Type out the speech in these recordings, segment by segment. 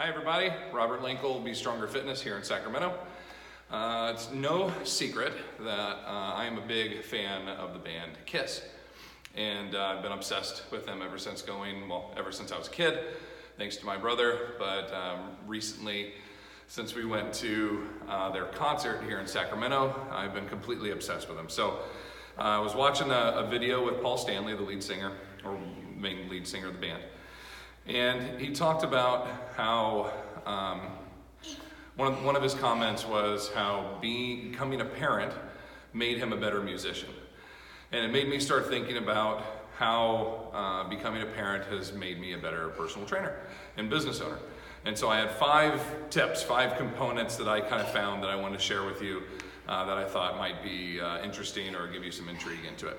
Hi everybody, Robert Linkle, Be Stronger Fitness here in Sacramento. It's no secret that I am a big fan of the band Kiss. And I've been obsessed with them ever since I was a kid, thanks to my brother. But recently, since we went to their concert here in Sacramento, I've been completely obsessed with them. So I was watching a video with Paul Stanley, the lead singer, or main lead singer of the band. And he talked about how, one of his comments was how becoming a parent made him a better musician. And it made me start thinking about how becoming a parent has made me a better personal trainer and business owner. And so I had 5 tips, 5 components that I kind of found that I wanted to share with you that I thought might be interesting or give you some intrigue into it.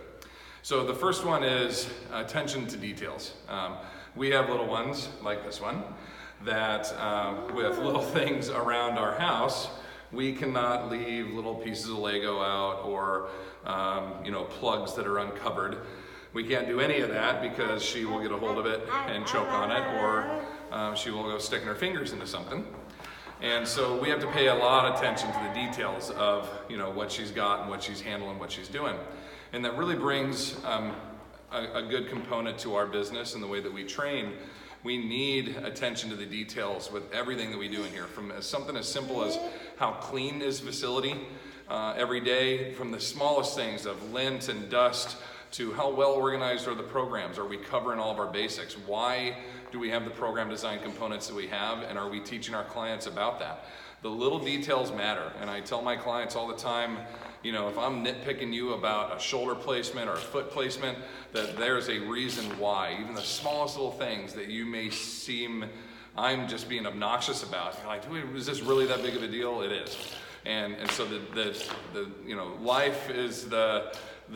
So the first one is attention to details. We have little ones like this one that with little things around our house, we cannot leave little pieces of Lego out or plugs that are uncovered. We can't do any of that because she will get a hold of it and choke on it, or she will go sticking her fingers into something. And so we have to pay a lot of attention to the details of what she's got and what she's handling, what she's doing. And that really brings a good component to our business and the way that we train. We need attention to the details with everything that we do in here, from something as simple as how clean is the facility every day, from the smallest things of lint and dust to how well organized are the programs. Are we covering all of our basics? Why do we have the program design components that we have, and are we teaching our clients about that? The little details matter, and I tell my clients all the time, if I'm nitpicking you about a shoulder placement or a foot placement, that there's a reason why. Even the smallest little things that you may seem I'm just being obnoxious about. Like, is this really that big of a deal? It is. And so life is the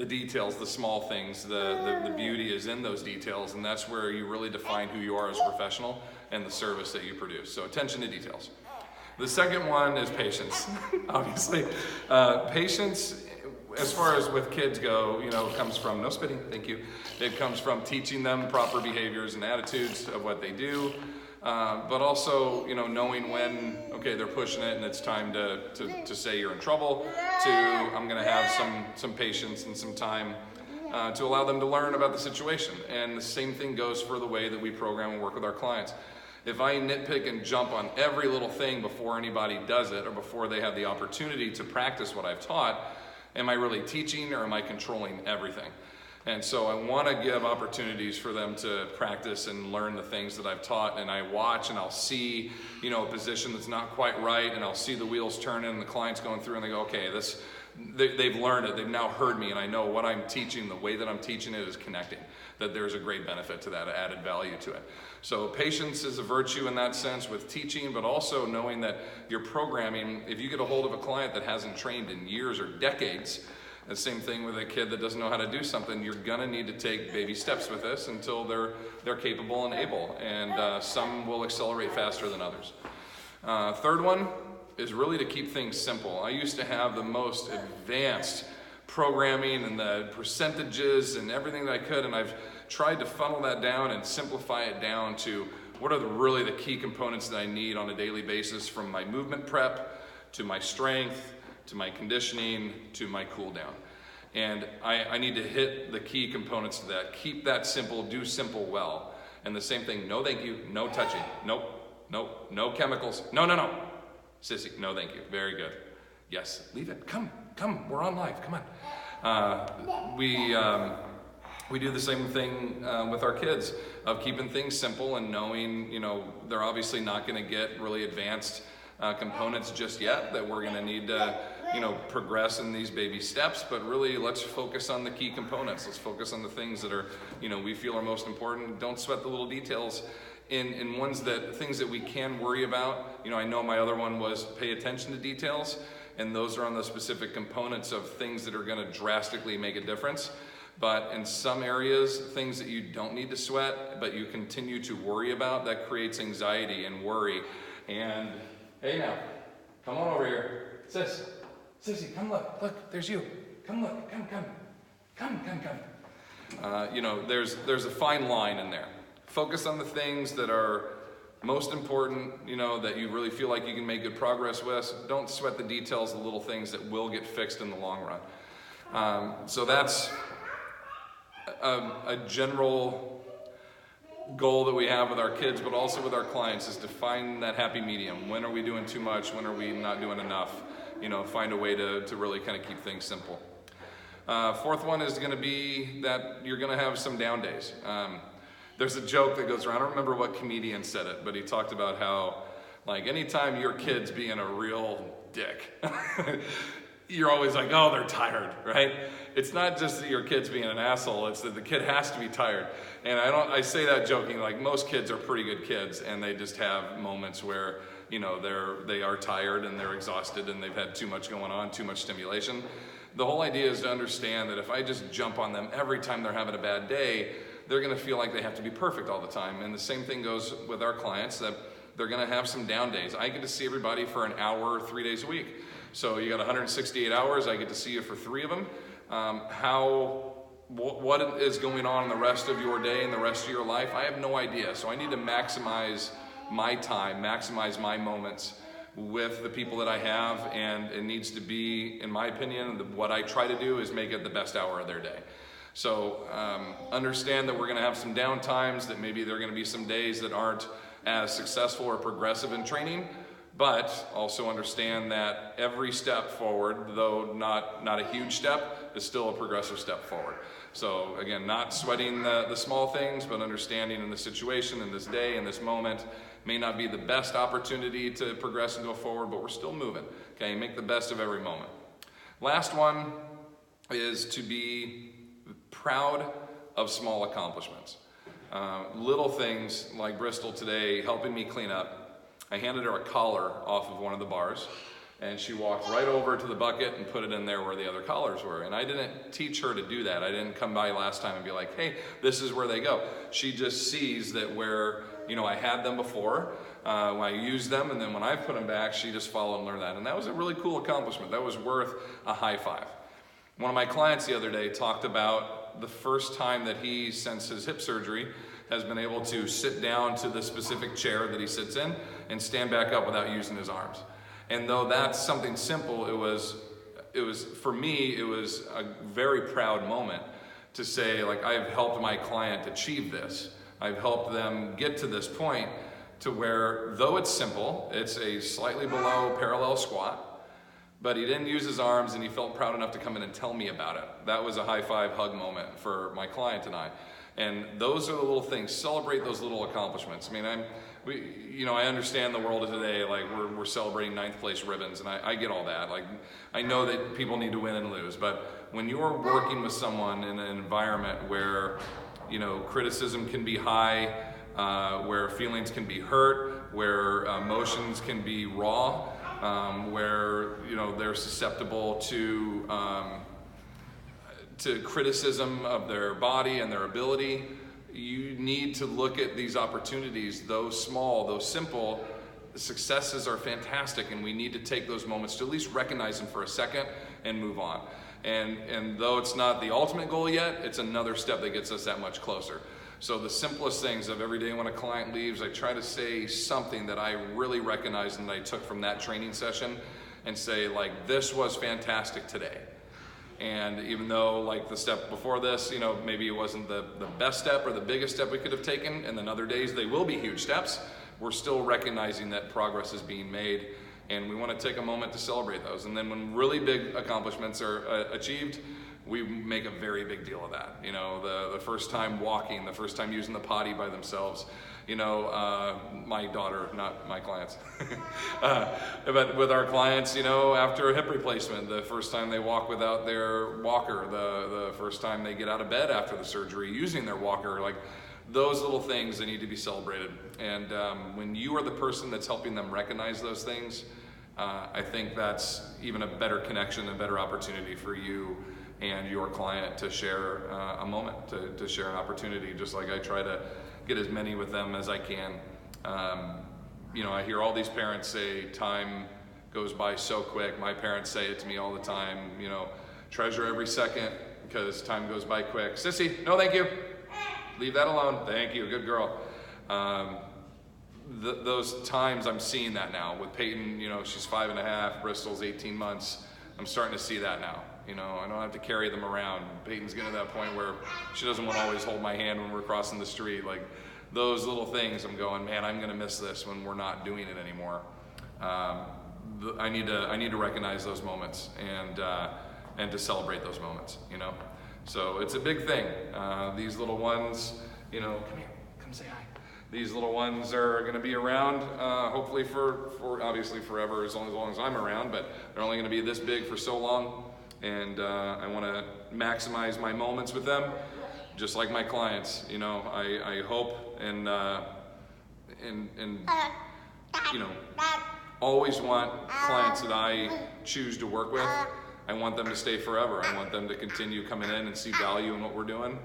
details, the small things, the beauty is in those details, and that's where you really define who you are as a professional and the service that you produce. So attention to details. The second one is patience. Obviously, patience, as far as with kids go, comes from no spitting, thank you. It comes from teaching them proper behaviors and attitudes of what they do, but also, knowing when, okay, they're pushing it and it's time to say you're in trouble, to I'm going to have some patience and some time to allow them to learn about the situation. And the same thing goes for the way that we program and work with our clients. If I nitpick and jump on every little thing before anybody does it or before they have the opportunity to practice what I've taught, am I really teaching or am I controlling everything? And so I want to give opportunities for them to practice and learn the things that I've taught, and I watch and I'll see, a position that's not quite right, and I'll see the wheels turning and the client's going through and they go, okay, they've learned it, they've now heard me, and I know what I'm teaching, the way that I'm teaching it is connecting, that there's a great benefit to that, added value to it. So patience is a virtue in that sense with teaching, but also knowing that your programming, if you get a hold of a client that hasn't trained in years or decades, the same thing with a kid that doesn't know how to do something, you're gonna need to take baby steps with this until they're capable and able, and some will accelerate faster than others. Third one is really to keep things simple. I used to have the most advanced programming and the percentages and everything that I could, and I've tried to funnel that down and simplify it down to what are really the key components that I need on a daily basis, from my movement prep to my strength to my conditioning to my cool down. And I need to hit the key components to that. Keep that simple, do simple well. And the same thing, no thank you, no touching, nope, no chemicals, no. Sissy, no thank you, very good. Yes, leave it, come, we're on live, come on. We do the same thing with our kids, of keeping things simple and knowing, they're obviously not gonna get really advanced components just yet, that we're gonna need to, progress in these baby steps, but really let's focus on the key components. Let's focus on the things that are, we feel are most important. Don't sweat the little details in things that we can worry about. I know my other one was pay attention to details, and those are on the specific components of things that are gonna drastically make a difference. But in some areas, things that you don't need to sweat, but you continue to worry about, that creates anxiety and worry. And hey now, come on over here. Sissy, come look, there's you. Come look, come. There's a fine line in there. Focus on the things that are most important, that you really feel like you can make good progress with, don't sweat the details, the little things that will get fixed in the long run. So that's a general goal that we have with our kids, but also with our clients, is to find that happy medium. When are we doing too much? When are we not doing enough? Find a way to really kind of keep things simple. Fourth one is going to be that you're going to have some down days. There's a joke that goes around. I don't remember what comedian said it, but he talked about how, like, anytime your kid's being a real dick, you're always like, oh, they're tired, right? It's not just that your kid's being an asshole, it's that the kid has to be tired. And I say that joking, like, most kids are pretty good kids, and they just have moments where, they are tired and they're exhausted and they've had too much going on, too much stimulation. The whole idea is to understand that if I just jump on them every time they're having a bad day, they're going to feel like they have to be perfect all the time. And the same thing goes with our clients, that they're going to have some down days. I get to see everybody for an hour, 3 days a week. So you got 168 hours, I get to see you for 3 of them. What is going on in the rest of your day and the rest of your life, I have no idea. So I need to maximize my time, maximize my moments with the people that I have, and it needs to be, in my opinion, what I try to do is make it the best hour of their day. So understand that we're going to have some down times, that maybe there are going to be some days that aren't as successful or progressive in training, but also understand that every step forward, though not a huge step, is still a progressive step forward. So again, not sweating the small things, but understanding in the situation, in this day, in this moment, may not be the best opportunity to progress and go forward, but we're still moving. Okay, make the best of every moment. Last one is to be proud of small accomplishments. Little things like Bristol today helping me clean up. I handed her a collar off of one of the bars, and she walked right over to the bucket and put it in there where the other collars were. And I didn't teach her to do that. I didn't come by last time and be like, hey, this is where they go. She just sees that where, I had them before, when I used them, and then when I put them back, she just followed and learned that. And that was a really cool accomplishment. That was worth a high five. One of my clients the other day talked about the first time that he, since his hip surgery, has been able to sit down to the specific chair that he sits in and stand back up without using his arms. And though that's something simple, it was for me, it was a very proud moment to say, like, I've helped my client achieve this. I've helped them get to this point to where, though it's simple, it's a slightly below parallel squat, but he didn't use his arms and he felt proud enough to come in and tell me about it. That was a high five hug moment for my client and I. And those are the little things. Celebrate those little accomplishments. I mean, I understand the world of today, like we're celebrating 9th place ribbons, and I get all that. Like, I know that people need to win and lose, but when you're working with someone in an environment where, criticism can be high, where feelings can be hurt, where emotions can be raw, where, they're susceptible to criticism of their body and their ability, you need to look at these opportunities, though small, though simple. The successes are fantastic, and we need to take those moments to at least recognize them for a second and move on. And though it's not the ultimate goal yet, it's another step that gets us that much closer. So the simplest things of every day when a client leaves, I try to say something that I really recognize and that I took from that training session, and say, like, this was fantastic today. And even though, like, the step before this, maybe it wasn't the best step or the biggest step we could have taken, and then other days they will be huge steps, we're still recognizing that progress is being made, and we want to take a moment to celebrate those. And then when really big accomplishments are achieved, we make a very big deal of that. The first time walking, the first time using the potty by themselves, my daughter, not my clients, but with our clients, after a hip replacement, the first time they walk without their walker, the first time they get out of bed after the surgery using their walker, like, those little things, they need to be celebrated. And when you are the person that's helping them recognize those things, I think that's even a better connection, a better opportunity for you and your client to share a moment, to share an opportunity, just like I try to get as many with them as I can. I hear all these parents say time goes by so quick. My parents say it to me all the time, treasure every second because time goes by quick. Sissy, no thank you. Leave that alone. Thank you, good girl. those times I'm seeing that now with Peyton. She's 5.5, Bristol's 18 months. I'm starting to see that now. I don't have to carry them around. Peyton's getting to that point where she doesn't want to always hold my hand when we're crossing the street. Like those little things, I'm going, man, I'm going to miss this when we're not doing it anymore. I need to recognize those moments and to celebrate those moments. So it's a big thing. These little ones, come here, come say hi. These little ones are going to be around, hopefully for obviously forever, as long as I'm around, but they're only going to be this big for so long. And I want to maximize my moments with them, just like my clients. I hope and always want clients that I choose to work with. I want them to stay forever. I want them to continue coming in and see value in what we're doing.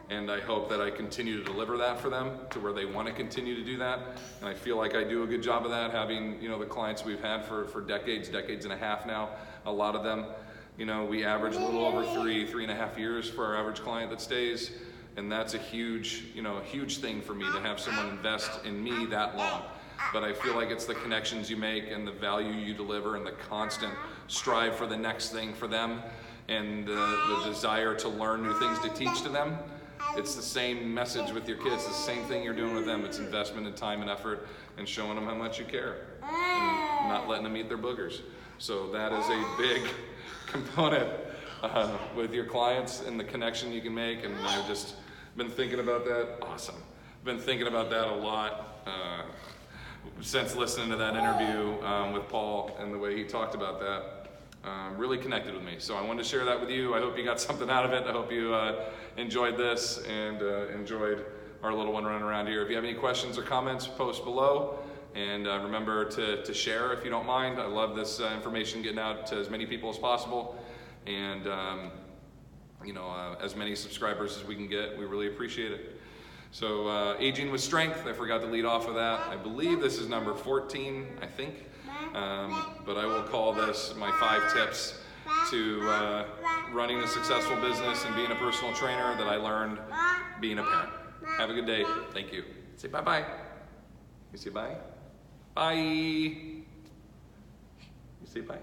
And I hope that I continue to deliver that for them to where they want to continue to do that. And I feel like I do a good job of that, having, the clients we've had for decades and a half now. A lot of them, we average a little over 3.5 years for our average client that stays. And that's a huge thing for me to have someone invest in me that long. But I feel like it's the connections you make and the value you deliver and the constant strive for the next thing for them and the desire to learn new things to teach to them. It's the same message with your kids. It's the same thing you're doing with them. It's investment in time and effort and showing them how much you care and not letting them eat their boogers. So that is a big component with your clients and the connection you can make. And I've just been thinking about that. Awesome. Been thinking about that a lot since listening to that interview with Paul and the way he talked about that. Really connected with me. So I wanted to share that with you. I hope you got something out of it. I hope you enjoyed this and enjoyed our little one running around here. If you have any questions or comments, post below. And remember to share if you don't mind. I love this information getting out to as many people as possible. And, as many subscribers as we can get, we really appreciate it. So Aging with Strength, I forgot to lead off of that. I believe this is number 14, I think. But I will call this my 5 tips to running a successful business and being a personal trainer that I learned being a parent. Have a good day. Thank you. Say bye-bye. You say bye? Bye. You say bye?